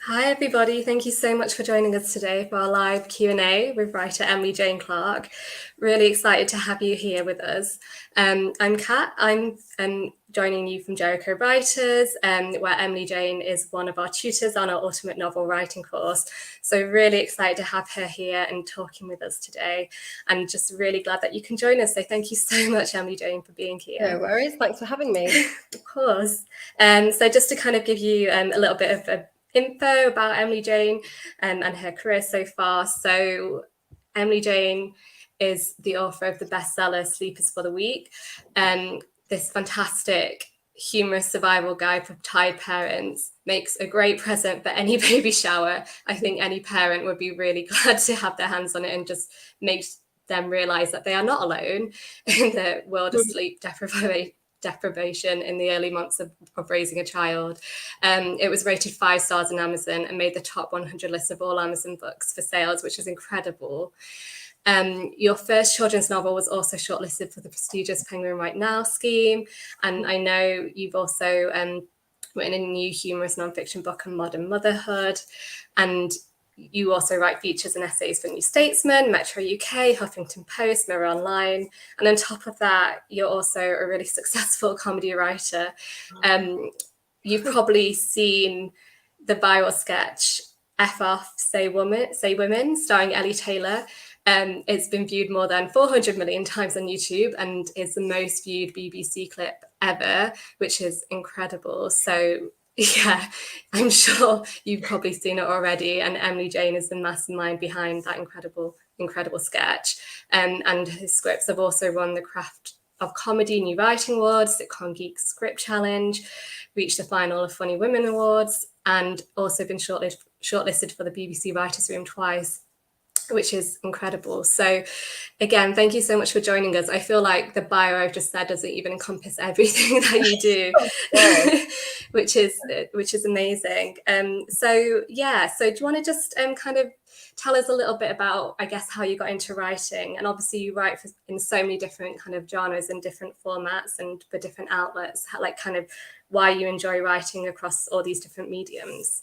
Hi everybody, thank you so much for joining us today for our live Q&A with writer Emily Jane Clark. Really excited to have you here with us. I'm Kat, I'm joining you from Jericho Writers, where Emily Jane is one of our tutors on our Ultimate Novel Writing course. So really excited to have her here and talking with us today, and just really glad that you can join us. So thank you so much, Emily Jane, for being here. No worries, thanks for having me. Of course. So just to kind of give you a little bit of info about Emily Jane and her career so far. So Emily Jane is the author of the bestseller Sleepers for the Week, this fantastic humorous survival guide for tired parents. Makes a great present for any baby shower. I think any parent would be really glad to have their hands on it, and just makes them realize that they are not alone in the world of sleep deprivation in the early months of raising a child. It was rated 5 stars on Amazon and made the top 100 list of all Amazon books for sales, which is incredible. Your first children's novel was also shortlisted for the prestigious Penguin Right Now scheme, and I know you've also written a new humorous nonfiction book on modern motherhood, and you also write features and essays for New Statesman, Metro UK, Huffington Post, Mirror Online, and on top of that, you're also a really successful comedy writer. You've probably seen the viral sketch F Off, Say Women, starring Ellie Taylor. It's been viewed more than 400 million times on YouTube and is the most viewed BBC clip ever, which is incredible. So yeah, I'm sure you've probably seen it already, and Emily Jane is the mastermind behind that incredible sketch. And his scripts have also won the Craft of Comedy New Writing Awards, Sitcom Geek Script Challenge, reached the final of Funny Women Awards, and also been shortlisted for the BBC Writers' Room twice, which is incredible. So again, thank you so much for joining us. I feel like the bio I've just said doesn't even encompass everything that you do, which is amazing. So do you want to just kind of tell us a little bit about, I guess, how you got into writing? And obviously you write in so many different kind of genres and different formats and for different outlets, kind of why you enjoy writing across all these different mediums.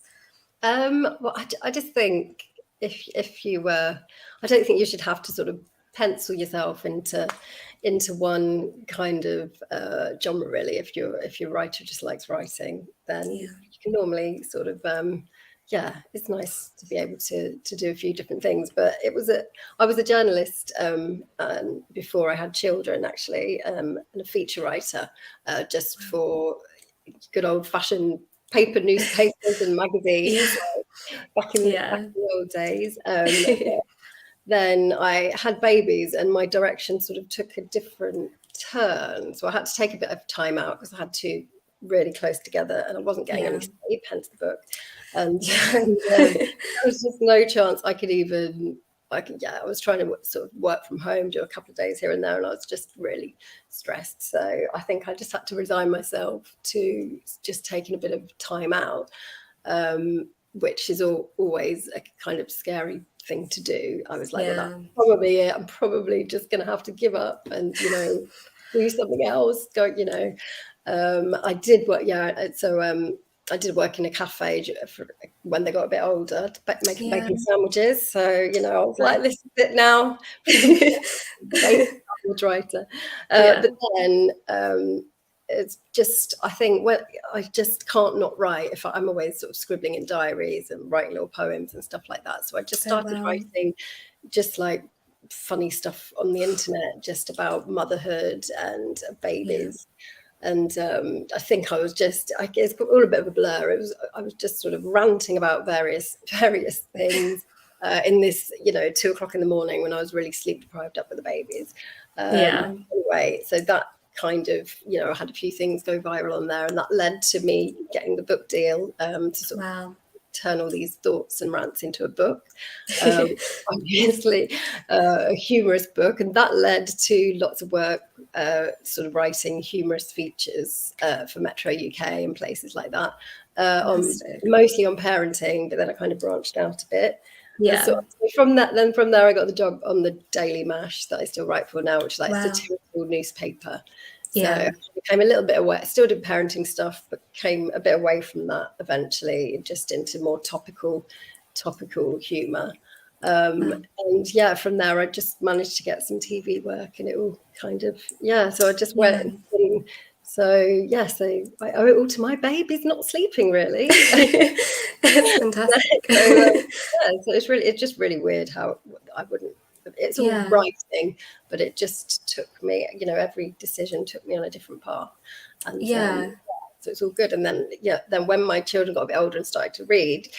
Well, I just think if you were, I don't think you should have to sort of pencil yourself into one kind of genre really. If you're a writer who just likes writing, then you can normally sort of it's nice to be able to do a few different things. But I was a journalist before I had children, actually, and a feature writer, just for good old fashioned paper newspapers and magazines back in the old days. Then I had babies and my direction sort of took a different turn. So I had to take a bit of time out because I had two really close together and I wasn't getting any sleep, hence the book. And there was just no chance I was trying to sort of work from home, do a couple of days here and there, and I was just really stressed. So I think I just had to resign myself to just taking a bit of time out, which is always a kind of scary thing to do. I was like, well, that's probably it. I'm probably just going to have to give up and, do something else. I did work. I did work in a cafe when they got a bit older, making sandwiches. So, I was like, this is it now. Writer. But then it's just, I think, I just can't not write if I'm always sort of scribbling in diaries and writing little poems and stuff like that. So I just started writing just like funny stuff on the internet, just about motherhood and babies. And I think I was just, I guess, all a bit of a blur. I was just sort of ranting about various things in this, 2 o'clock in the morning when I was really sleep deprived up with the babies. Anyway, so that kind of, I had a few things go viral on there, and that led to me getting the book deal to sort of turn all these thoughts and rants into a book. Obviously, a humorous book, and that led to lots of work, sort of writing humorous features for Metro UK and places like that, mostly on parenting. But then I kind of branched out a bit. So from there I got the job on the Daily Mash that I still write for now, which is like a satirical newspaper. So I became a little bit away, still did parenting stuff, but came a bit away from that eventually, just into more topical humour. And yeah, from there I just managed to get some TV work, and it all kind of, so I just went. So I owe it all to my baby's not sleeping, really. It's fantastic. So it's just really weird how I wouldn't. It's all writing, but it just took me, every decision took me on a different path, and so it's all good. And then when my children got a bit older and started to read,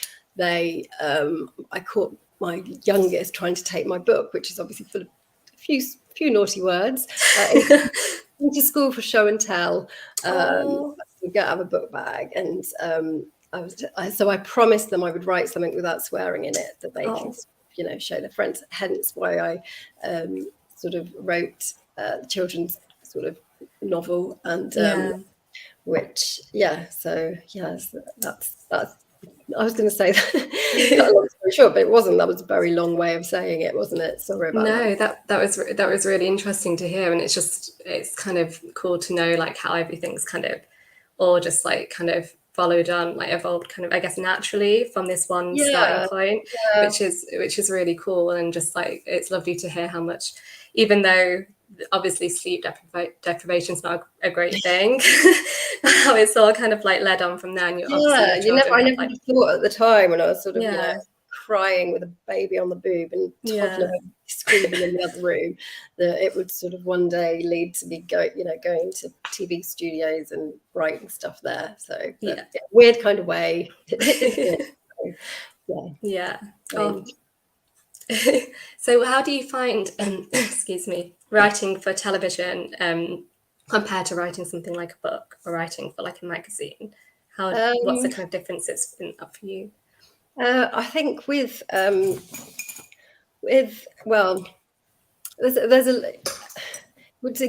I caught my youngest trying to take my book, which is obviously full of a few naughty words, into school for show and tell. We go have a book bag, and so I promised them I would write something without swearing in it that they can, show their friends. Hence why I sort of wrote children's sort of novel, and which so that's I was going to say that. Cut a long story short, but it wasn't. That was a very long way of saying it, wasn't it? Sorry about that. No, that was really interesting to hear, and it's kind of cool to know like how everything's kind of all just like kind of followed on, like evolved kind of, I guess, naturally from this one starting point, which is really cool. And just like it's lovely to hear how much, even though obviously sleep deprivation is not a great thing, how it's all kind of like led on from there. And I never thought at the time when I was sort of crying with a baby on the boob and toddler screaming in the other room, that it would sort of one day lead to me going to TV studios and writing stuff there. So weird kind of way. So how do you find excuse me, writing for television compared to writing something like a book or writing for like a magazine? What's the kind of difference it's been up for you? I think with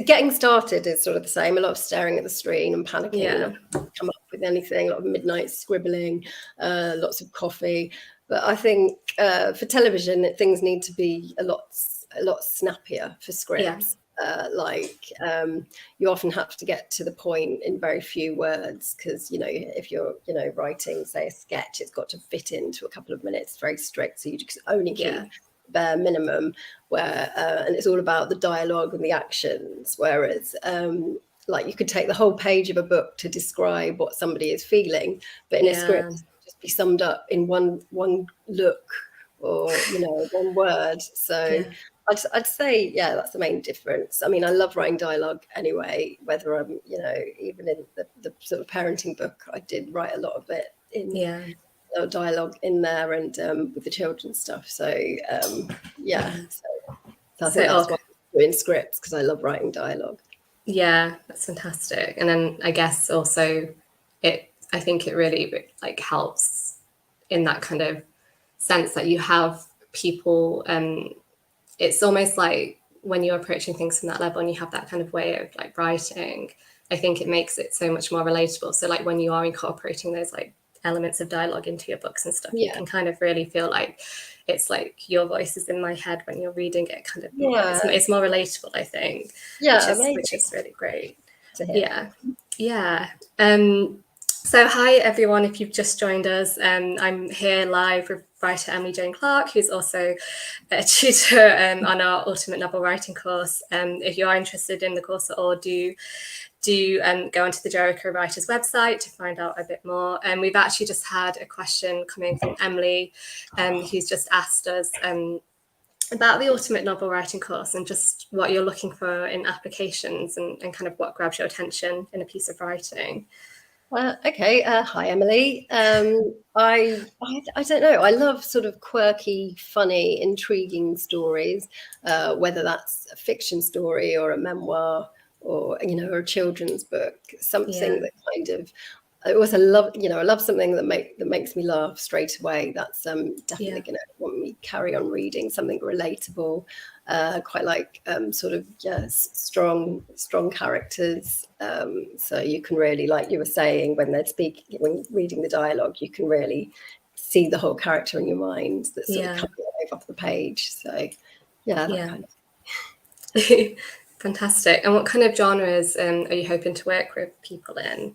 getting started is sort of the same. A lot of staring at the screen and panicking, come up with anything. A lot of midnight scribbling, lots of coffee. But I think for television, things need to be a lot snappier for scripts. You often have to get to the point in very few words, because if you're writing, say, a sketch, it's got to fit into a couple of minutes, very strict, so you just only keep bare minimum, and it's all about the dialogue and the actions, whereas like you could take the whole page of a book to describe what somebody is feeling, but in a script it just be summed up in one look, or one word. So I'd say, that's the main difference. I mean, I love writing dialogue anyway, whether I'm, even in the sort of parenting book, I did write a lot of it in dialogue in there, and with the children's stuff. So, so I think that's why I'm doing scripts, because I love writing dialogue. Yeah, that's fantastic. And then I guess also I think it really like helps in that kind of sense that you have people, it's almost like when you're approaching things from that level and you have that kind of way of like writing, I think it makes it so much more relatable. So like when you are incorporating those like elements of dialogue into your books and stuff, you can kind of really feel like it's like your voice is in my head when you're reading it, kind of it's more relatable, I think, which is really great to hear. So hi everyone, if you've just joined us, I'm here live with writer Emily Jane Clark, who's also a tutor on our Ultimate Novel Writing course. If you are interested in the course at all, do go onto the Jericho Writers website to find out a bit more. And we've actually just had a question coming from Emily, who's just asked us about the Ultimate Novel Writing course and just what you're looking for in applications and kind of what grabs your attention in a piece of writing. Okay. Hi, Emily. I don't know. I love sort of quirky, funny, intriguing stories, whether that's a fiction story or a memoir, or or a children's book. Something that kind of, I also love, I love something that makes me laugh straight away. That's definitely going to want me carry on reading something relatable. Quite like sort of strong characters. So you can really, like you were saying, when they're speaking, when reading the dialogue, you can really see the whole character in your mind that's sort of coming off the page. So that kind of. Fantastic. And what kind of genres are you hoping to work with people in?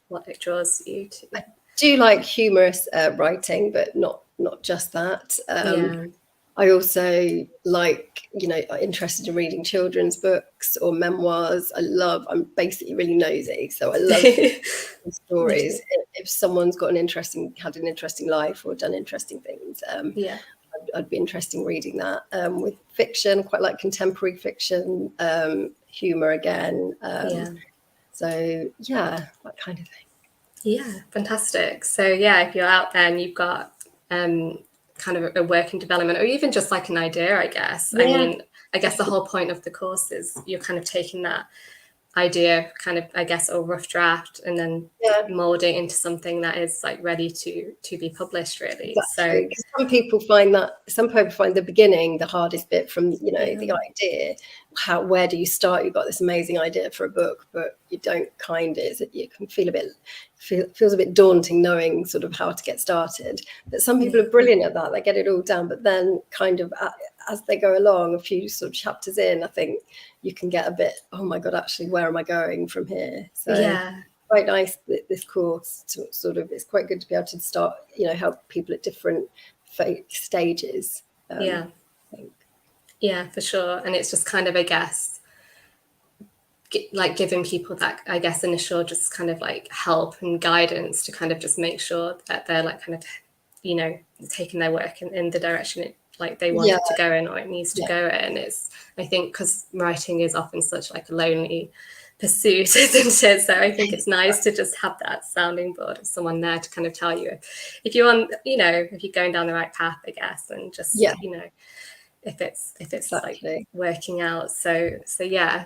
What it draws you to? I do like humorous writing, but not just that. Yeah. I also like, interested in reading children's books or memoirs. I'm basically really nosy, so I love stories. If someone's had an interesting life or done interesting things, Yeah. I'd be interested in reading that. With fiction, quite like contemporary fiction, humor again. So yeah, that kind of thing. Yeah, fantastic. So yeah, if you're out there and you've got kind of a work in development, or even just like an idea, I guess. Yeah. I mean, I guess the whole point of the course is you're kind of taking that idea, kind of, I guess, or rough draft, and then molding into something that is like ready to be published, really. Exactly. So some people find the beginning the hardest bit from the idea. Where do you start? You've got this amazing idea for a book, but you don't you can feels a bit daunting knowing sort of how to get started. But some people are brilliant at that. They get it all down, but then kind of as they go along, a few sort of chapters in, I think you can get a bit, oh my God, actually, where am I going from here? So quite nice that this course it's quite good to be able to start, help people at different stages. I think. Yeah, for sure. And it's just kind of, I guess, like giving people that, I guess, initial just kind of like help and guidance to kind of just make sure that they're like kind of, taking their work in the direction like they want it to go in, or it needs to go in. It's, I think, because writing is often such like a lonely pursuit, isn't it? So I think it's nice to just have that sounding board of someone there to kind of tell you if you're on, if you're going down the right path, I guess, and just if it's exactly. Like working out. So yeah,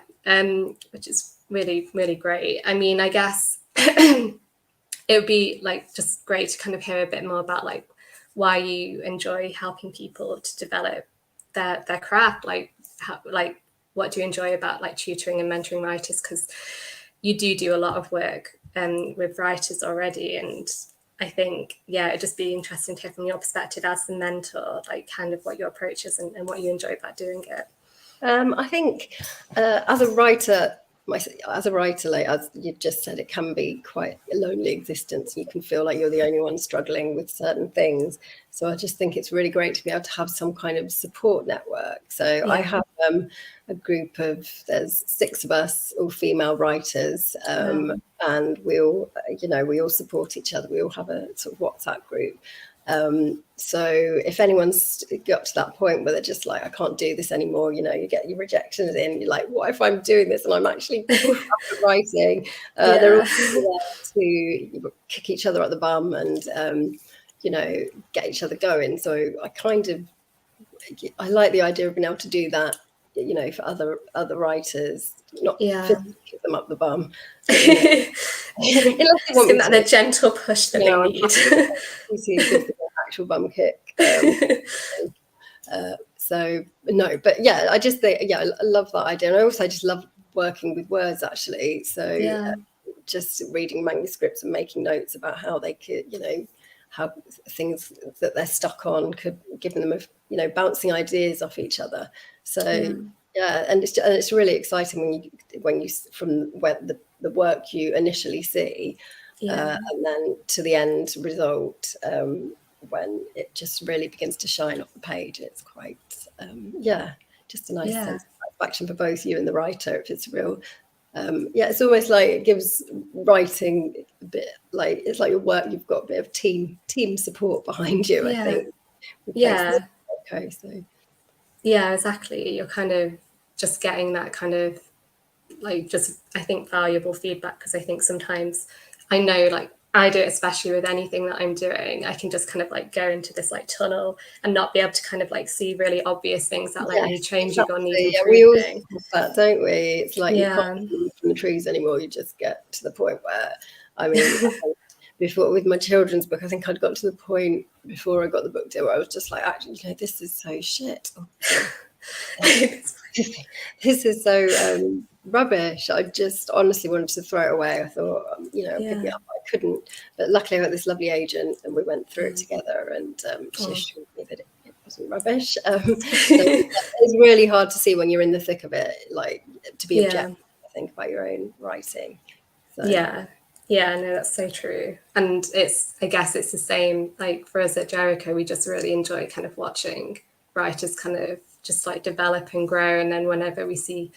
which is really, really great. I mean, I guess it would be like just great to kind of hear a bit more about like why you enjoy helping people to develop their craft, like what do you enjoy about like tutoring and mentoring writers, because you do a lot of work with writers already, and I think it'd just be interesting to hear from your perspective as the mentor, like kind of what your approach is and what you enjoy about doing it. I think as a writer, like as you just said, it can be quite a lonely existence. You can feel like you're the only one struggling with certain things. So I just think it's really great to be able to have some kind of support network. So I have a group of, there's 6 of us, all female writers, and we all support each other. We all have a sort of WhatsApp group. So if anyone's got to that point where they're just like, I can't do this anymore, you get your rejections in, you're like, what if I'm doing this and I'm actually writing? They're all there to kick each other at the bum and, get each other going. So I like the idea of being able to do that, for other writers, not kick them up the bum. Unless they want that a gentle push that they need. Actual bum kick. So no, but I just think I love that idea, and I also just love working with words actually. So just reading manuscripts and making notes about how they could, how things that they're stuck on could give them bouncing ideas off each other. So and it's really exciting when you from where the work you initially see, and then to the end result, when it just really begins to shine off the page. It's quite just a nice sense of satisfaction for both you and the writer if it's real. It's almost like it gives writing a bit like, it's like your work, you've got a bit of team support behind you, I think. Okay, so exactly. You're kind of just getting that kind of like just, I think, valuable feedback, because I think sometimes I know, like I do it, especially with anything that I'm doing, I can just kind of like go into this like tunnel and not be able to kind of like see really obvious things that like need changing or need improving. We all have that, don't we? It's like you can't see from the trees anymore. You just get to the point where, I mean, before with my children's book, I think I'd got to the point before I got the book deal where I was just like, actually, this is so shit. This is so rubbish. I just honestly wanted to throw it away. I thought, pick me up. I couldn't, but luckily I got this lovely agent and we went through it together, and she assured me that wasn't rubbish. So it's really hard to see when you're in the thick of it, like to be objective, I think, about your own writing. So. Yeah, no, that's so true. And I guess it's the same, like for us at Jericho, we just really enjoy kind of watching writers kind of just like develop and grow. And then whenever we see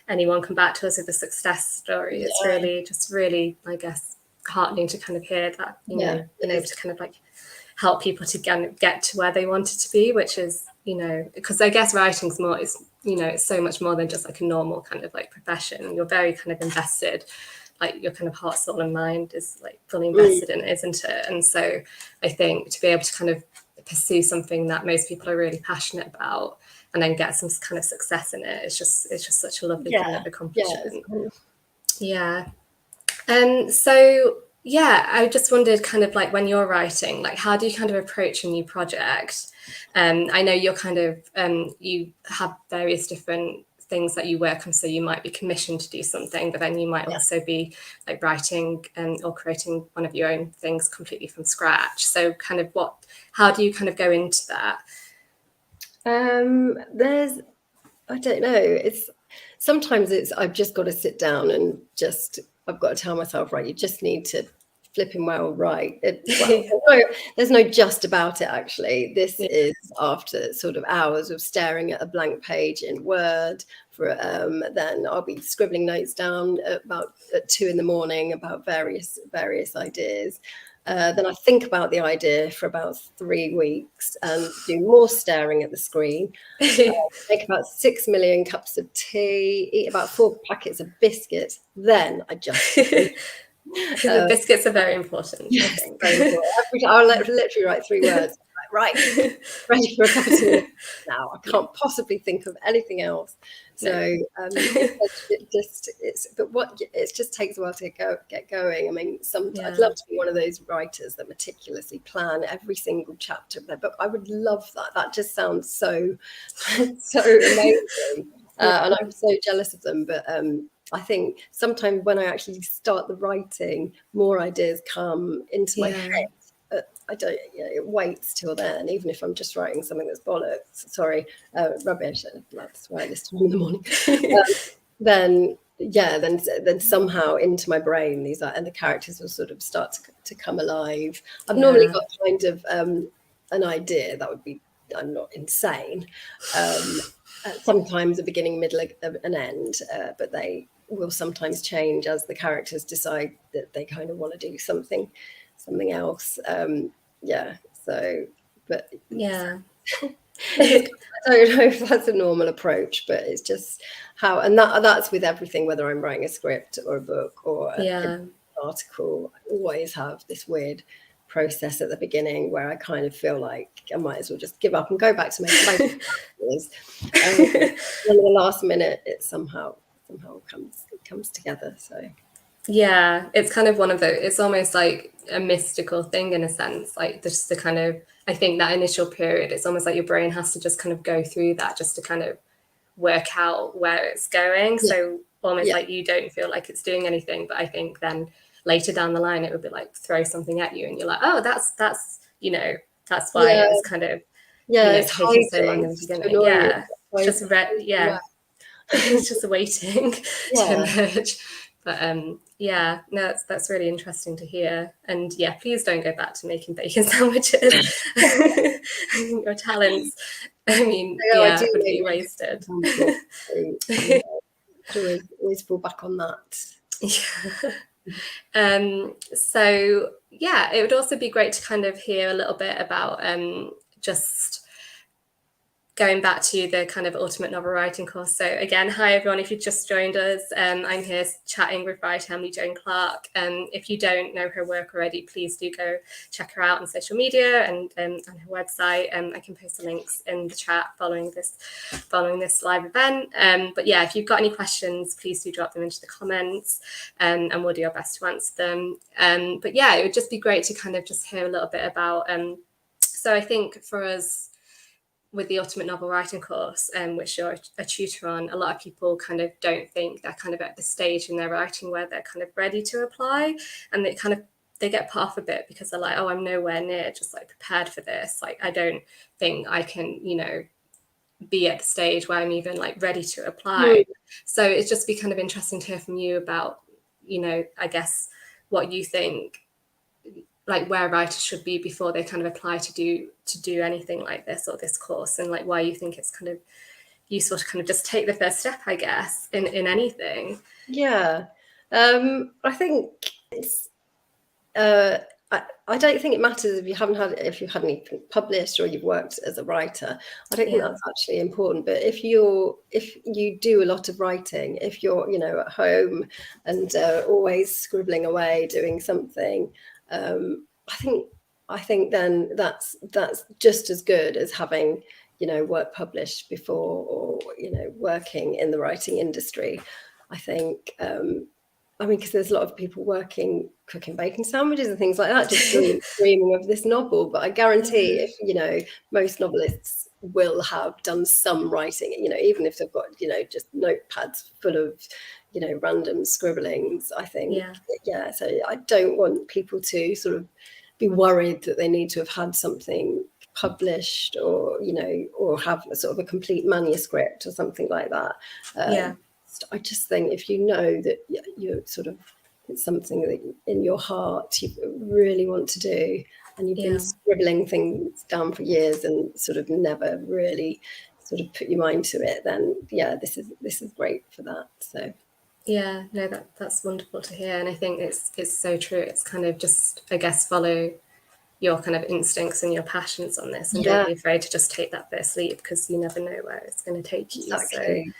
anyone come back to us with a success story, it's really, I guess, heartening to kind of hear that, you know, being able to kind of like help people to get to where they wanted to be, which is, you know, because I guess writing's more, it's, you know, it's so much more than just like a normal kind of like profession. You're very kind of invested, like your kind of heart, soul and mind is like fully invested in it, isn't it? And so I think to be able to kind of pursue something that most people are really passionate about and then get some kind of success in it, it's just such a lovely kind of accomplishment. So yeah, I just wondered kind of like when you're writing, like how do you kind of approach a new project? I know you're kind of you have various different things that you work on, so you might be commissioned to do something, but then you might also be like writing or creating one of your own things completely from scratch. So kind of how do you kind of go into that? I don't know, sometimes I've just got to sit down and I've got to tell myself, right, you just need to flipping well write. There's no just about it, actually. This is after sort of hours of staring at a blank page in Word. Then I'll be scribbling notes down at 2 a.m. about various ideas. Then I think about the idea for about 3 weeks and do more staring at the screen. Make about 6 million cups of tea, eat about 4 packets of biscuits. Then I just the biscuits are very important. Yes, I think. Very important. I'll literally write 3 words. Right, ready for a cup of tea now. I can't possibly think of anything else. So it just takes a while to get going. I mean, I'd love to be one of those writers that meticulously plan every single chapter of their book. I would love that. That just sounds so amazing, and I'm so jealous of them. But I think sometimes when I actually start the writing, more ideas come into my head. I don't, it waits till then, even if I'm just writing something that's rubbish, that's why this time in the morning. Then somehow into my brain and the characters will sort of start to come alive. I've normally got kind of an idea that would be, I'm not insane, sometimes a beginning, middle, an end, but they will sometimes change as the characters decide that they kind of want to do something else. I don't know if that's a normal approach, but it's just how, and that's with everything, whether I'm writing a script or a book or an article. I always have this weird process at the beginning where I kind of feel like I might as well just give up and go back to making characters. And then at the last minute, it somehow comes together. So. Yeah, it's kind of it's almost like a mystical thing in a sense, like just the kind of, I think that initial period, it's almost like your brain has to just kind of go through that just to kind of work out where it's going. So almost like you don't feel like it's doing anything, but I think then later down the line, it would be like throw something at you and you're like, oh, that's that's why it was kind of it's taking so long in the beginning. It's just waiting to emerge. But that's really interesting to hear. And please don't go back to making bacon sandwiches. Your talents, I mean, would be wasted. Always fall back on that. So it would also be great to kind of hear a little bit about just going back to the kind of ultimate novel writing course. So again, hi everyone, if you've just joined us, I'm here chatting with writer Emily Joan Clark. If you don't know her work already, please do go check her out on social media and on her website. I can post the links in the chat following this live event. But if you've got any questions, please do drop them into the comments, and we'll do our best to answer them. But it would just be great to kind of just hear a little bit about, so I think for us, with the ultimate novel writing course, which you're a tutor on, a lot of people kind of don't think they're kind of at the stage in their writing where they're kind of ready to apply, and they get put off a bit because they're like, oh, I'm nowhere near just like prepared for this. Like, I don't think I can, you know, be at the stage where I'm even like ready to apply. So it's just be kind of interesting to hear from you about, you know, I guess what you think, like where writers should be before they kind of apply to do anything like this or this course, and like why you think it's kind of useful to kind of just take the first step, I guess, in anything. Yeah, I think it's. I don't think it matters if you hadn't anything published or you've worked as a writer. I don't think that's actually important. But if you do a lot of writing, if you're, you know, at home and always scribbling away doing something, I think then that's just as good as having, you know, work published before, or, you know, working in the writing industry. I think. I mean, because there's a lot of people cooking bacon sandwiches and things like that, just dreaming of this novel. But I guarantee, if, you know, most novelists will have done some writing, you know, even if they've got, you know, just notepads full of, you know, random scribblings. I think, so I don't want people to sort of be worried that they need to have had something published, or, you know, or have a sort of a complete manuscript or something like that. I just think if you know that you're sort of, it's something that in your heart you really want to do, and you've been scribbling things down for years and sort of never really sort of put your mind to it, then this is great for that. So no, that's wonderful to hear, and I think it's so true. It's kind of just, I guess, follow your kind of instincts and your passions on this, and don't be afraid to just take that first leap, because you never know where it's going to take you. Exactly.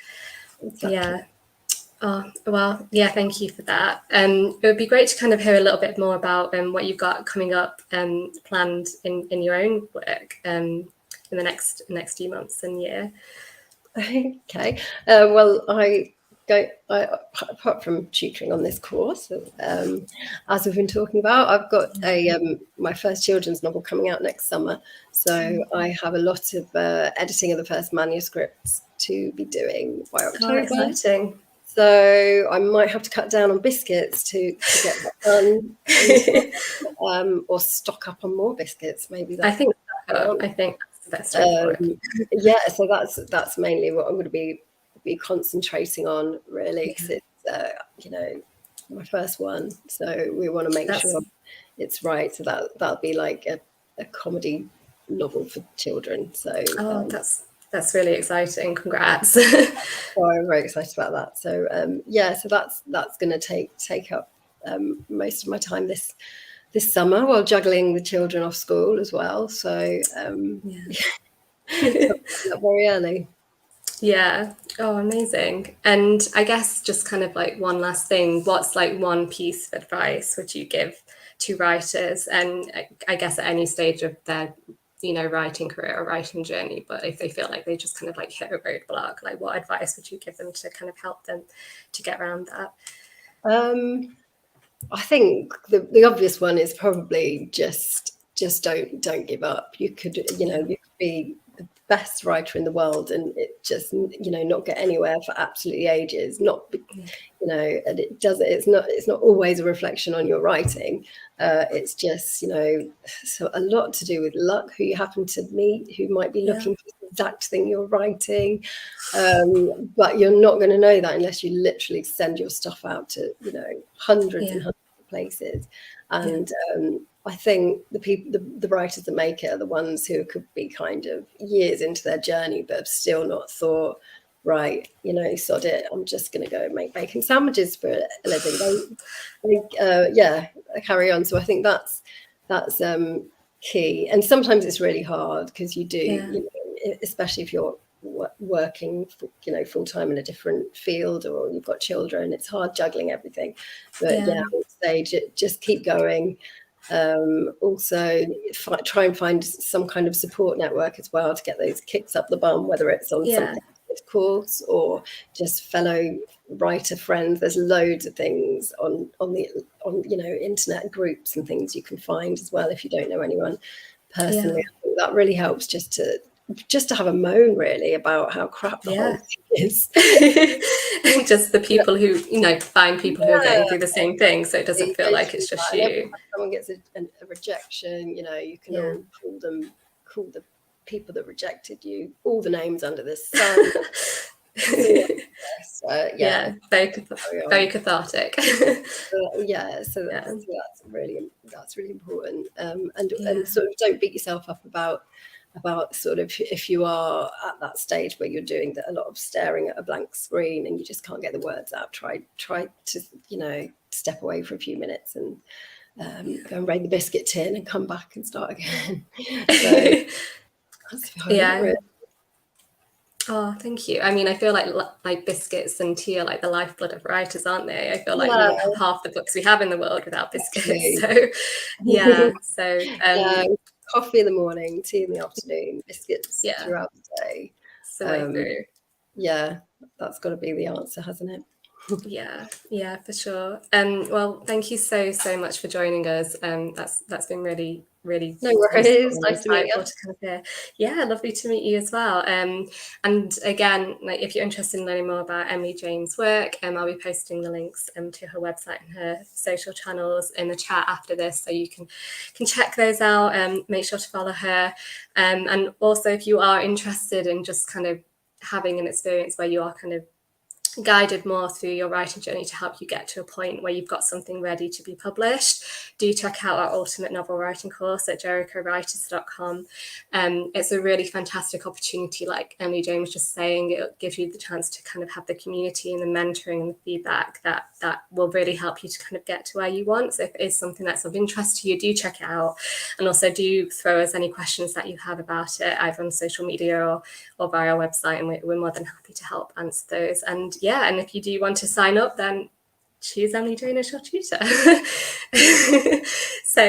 Oh, well, thank you for that. It would be great to kind of hear a little bit more about what you've got coming up planned in your own work in the next few months and year. Okay. Well, apart from tutoring on this course, as we've been talking about, I've got my first children's novel coming out next summer. So I have a lot of editing of the first manuscripts to be doing by October. Exciting. So I might have to cut down on biscuits to get that done, or stock up on more biscuits. Maybe I think that's the best way for it. So that's mainly what I'm going to be concentrating on, really, because it's you know, my first one. So we want to make sure it's right. So that'll be like a comedy novel for children. So that's really exciting. Congrats. So I'm very excited about that. So so that's going to take up most of my time this summer, while juggling the children off school as well. So very early. Yeah. Oh, amazing. And I guess just kind of like one last thing, what's like one piece of advice would you give to writers, and I guess at any stage of their, you know, writing career or writing journey, but if they feel like they just kind of like hit a roadblock, like what advice would you give them to kind of help them to get around that? I think the obvious one is probably just don't give up. You could, you know, you could be the best writer in the world and it just, you know, not get anywhere for absolutely ages. Not, you know, and it's not always a reflection on your writing. It's just, you know, so a lot to do with luck, who you happen to meet, who might be looking for the exact thing you're writing. But you're not going to know that unless you literally send your stuff out to, you know, hundreds and hundreds of places. And I think the writers that make it are the ones who could be kind of years into their journey, but have still not thought, right, you know, sod it, I'm just going to go make bacon sandwiches for a living. They carry on. So I think that's key. And sometimes it's really hard because you do, you know, especially if you're working, you know, full time in a different field, or you've got children, it's hard juggling everything. But I would say just keep going. Also try and find some kind of support network as well to get those kicks up the bum, whether it's on something course or just fellow writer friends. There's loads of things on you know, internet groups and things you can find as well if you don't know anyone personally. I think that really helps, just to just to have a moan really about how crap the whole thing is. Just the people who, find people who are going through the same thing, so it doesn't feel like it's just you. Every time someone gets a rejection, you can all call the people that rejected you all the names under the sun. Very cathartic. So that's really important. And sort of don't beat yourself up about sort of, if you are at that stage where you're doing a lot of staring at a blank screen and you just can't get the words out, try to step away for a few minutes and go and raid the biscuit tin and come back and start again. So really. Oh, thank you. I mean, I feel like biscuits and tea are like the lifeblood of writers, aren't they? I feel like we wouldn't have half the books we have in the world without biscuits. So coffee in the morning, tea in the afternoon, biscuits throughout the day. That's got to be the answer, hasn't it? Yeah, for sure. Well, thank you so much for joining us. That's been really no worries. Nice to meet you. Yeah, lovely to meet you as well. And again, like, if you're interested in learning more about Emily Jane's work, I'll be posting the links to her website and her social channels in the chat after this, so you can check those out and make sure to follow her. And also, if you are interested in just kind of having an experience where you are kind of guided more through your writing journey to help you get to a point where you've got something ready to be published, do check out our ultimate novel writing course at jerichowriters.com. It's a really fantastic opportunity. Like Emily Jane was just saying, it gives you the chance to kind of have the community and the mentoring and the feedback that will really help you to kind of get to where you want. So if it is something that's of interest to you, do check it out, and also do throw us any questions that you have about it, either on social media or via our website, and we're more than happy to help answer those. And if you do want to sign up, then choose Emily Jane as your tutor. So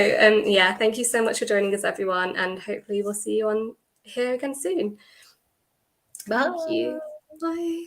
thank you so much for joining us, everyone, and hopefully we'll see you on here again soon. Bye. Thank you. Bye.